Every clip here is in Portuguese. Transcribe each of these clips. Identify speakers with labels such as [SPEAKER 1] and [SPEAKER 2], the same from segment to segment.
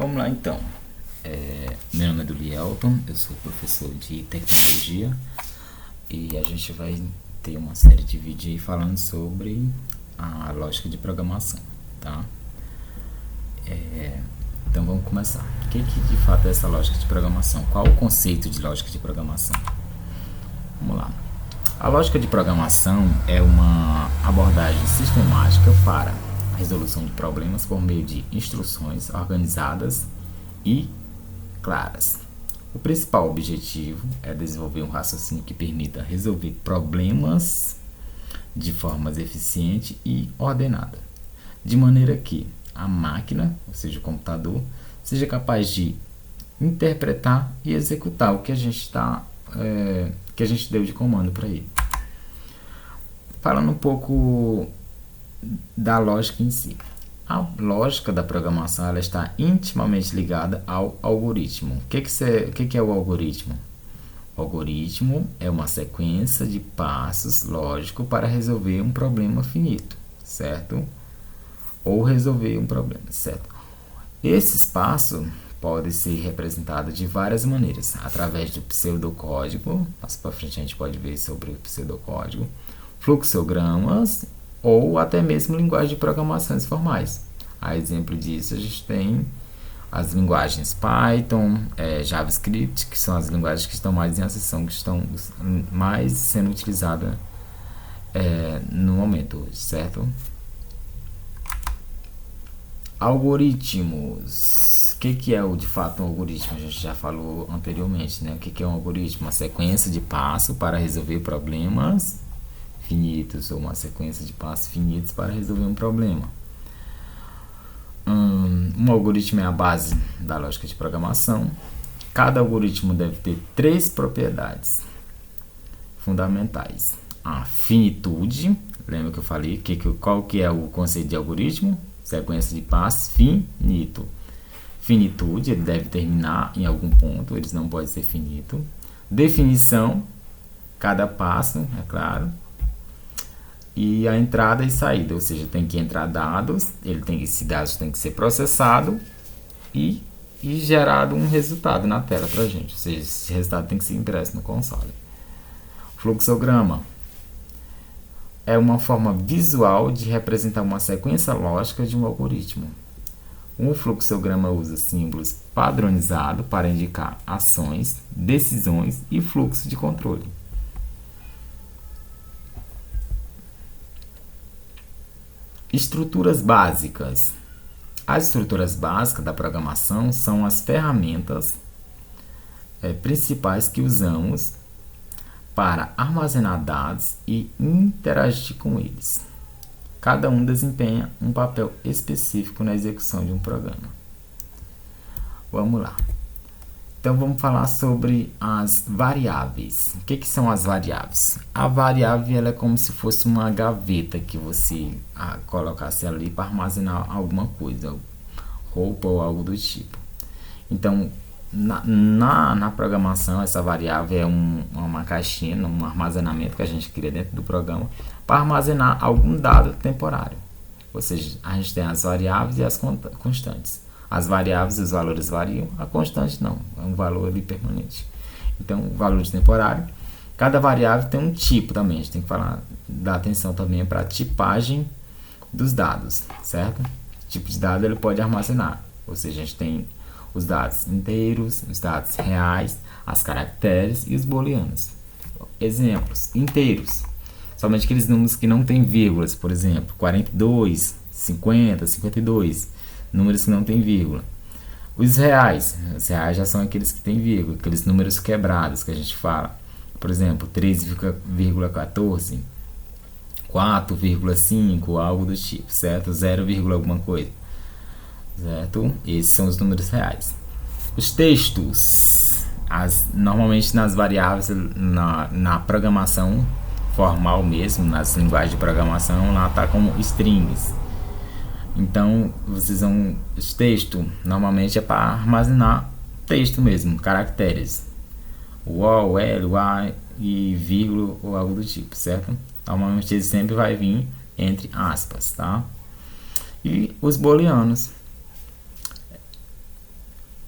[SPEAKER 1] Vamos lá então. Meu nome é Dulielton, eu sou professor de tecnologia e a gente vai ter uma série de vídeos aí falando sobre a lógica de programação, tá? Então vamos começar. O que de fato é essa lógica de programação? Qual o conceito de lógica de programação? Vamos lá. A lógica de programação é uma abordagem sistemática para a resolução de problemas por meio de instruções organizadas e claras. O principal objetivo é desenvolver um raciocínio que permita resolver problemas de forma eficiente e ordenada, de maneira que a máquina, ou seja, o computador, seja capaz de interpretar e executar o que a gente que a gente deu de comando para ele. Falando um pouco da lógica em si. A lógica da programação ela está intimamente ligada ao algoritmo. O que é o algoritmo? O algoritmo é uma sequência de passos lógicos para resolver um problema finito, certo? Ou resolver um problema, certo? Esses passos podem ser representados de várias maneiras, através do pseudocódigo, mais para frente a gente pode ver sobre o pseudocódigo, fluxogramas ou até mesmo linguagem de programações formais. A exemplo disso, a gente tem as linguagens Python, JavaScript, que são as linguagens que estão mais em ascensão, que estão mais sendo utilizadas no momento hoje, certo? Algoritmos. O que é de fato um algoritmo? A gente já falou anteriormente, né? O que é um algoritmo? Uma sequência de passos para resolver problemas finitos, ou uma sequência de passos finitos para resolver um problema. Um algoritmo é a base da lógica de programação. Cada algoritmo deve ter 3 propriedades fundamentais. A finitude, lembra que eu falei qual que é o conceito de algoritmo? Sequência de passos finito. Finitude, ele deve terminar em algum ponto, eles não podem ser finito. Definição, cada passo, é claro. E a entrada e saída, ou seja, tem que entrar dados, esses dados tem que ser processado e gerado um resultado na tela para a gente, ou seja, esse resultado tem que ser impresso no console. Fluxograma é uma forma visual de representar uma sequência lógica de um algoritmo. Um fluxograma usa símbolos padronizados para indicar ações, decisões e fluxo de controle. Estruturas básicas. As estruturas básicas da programação são as ferramentas principais que usamos para armazenar dados e interagir com eles. Cada um desempenha um papel específico na execução de um programa. Vamos lá. Então vamos falar sobre as variáveis. O que são as variáveis? A variável ela é como se fosse uma gaveta que você colocasse ali para armazenar alguma coisa, roupa ou algo do tipo. Então, na programação, essa variável é uma caixinha, um armazenamento que a gente cria dentro do programa para armazenar algum dado temporário. Ou seja, a gente tem as variáveis e as constantes. As variáveis, os valores variam, a constante não, é um valor ali permanente. Então, o valor de temporário, cada variável tem um tipo também, a gente tem que dar atenção também para a tipagem dos dados, certo? O tipo de dado ele pode armazenar, ou seja, a gente tem os dados inteiros, os dados reais, as caracteres e os booleanos. Exemplos, inteiros, somente aqueles números que não tem vírgulas, por exemplo, 42, 50, 52, números que não tem vírgula. Os reais já são aqueles que tem vírgula, aqueles números quebrados que a gente fala. Por exemplo, 3,14, 4,5, algo do tipo, certo? 0, alguma coisa, certo? Esses são os números reais. Os textos, normalmente nas variáveis, na programação formal mesmo, nas linguagens de programação, lá está como strings. Então, os textos normalmente é para armazenar texto mesmo, caracteres. O, L, Y e vírgula ou algo do tipo, certo? Normalmente ele sempre vai vir entre aspas, tá? E os booleanos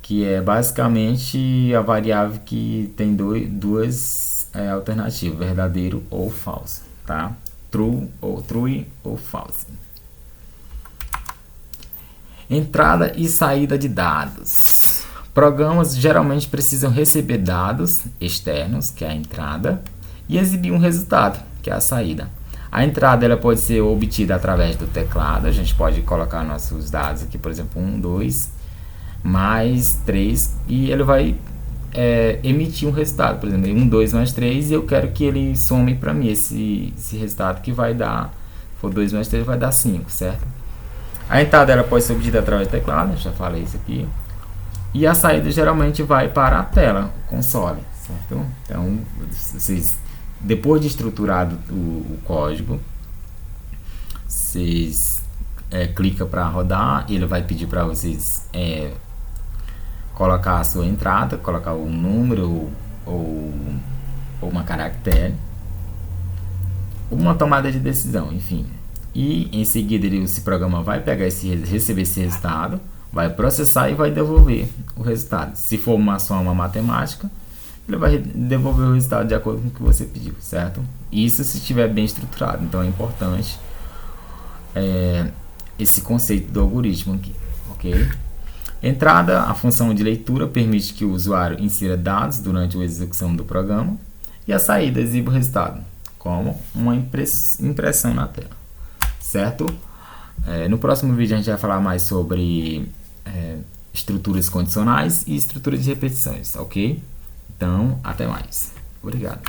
[SPEAKER 1] que é basicamente a variável que tem duas alternativas, verdadeiro ou falso, tá? True ou false. Entrada e saída de dados. Programas geralmente precisam receber dados externos, que é a entrada, e exibir um resultado, que é a saída. A entrada ela pode ser obtida através do teclado. A gente pode colocar nossos dados aqui, por exemplo, 1, 2, mais 3, e ele vai emitir um resultado. Por exemplo, 1, 2 mais 3, e eu quero que ele some para mim esse resultado que vai dar, se for 2 mais 3 vai dar 5, certo? A entrada ela pode ser obtida através do teclado, já falei isso aqui. E a saída geralmente vai para a tela, o console, certo? Então, vocês, depois de estruturado o código, vocês clicam para rodar, e ele vai pedir para vocês colocar a sua entrada, colocar um número ou uma caractere, uma tomada de decisão, enfim. E em seguida esse programa vai pegar receber esse resultado, vai processar e vai devolver o resultado. Se for uma soma matemática, ele vai devolver o resultado de acordo com o que você pediu, certo? Isso se estiver bem estruturado. Então é importante esse conceito do algoritmo aqui, ok? Entrada, a função de leitura permite que o usuário insira dados durante a execução do programa, e a saída exibe o resultado, como uma impressão na tela, certo? No próximo vídeo a gente vai falar mais sobre estruturas condicionais e estruturas de repetições, ok? Então, até mais. Obrigado.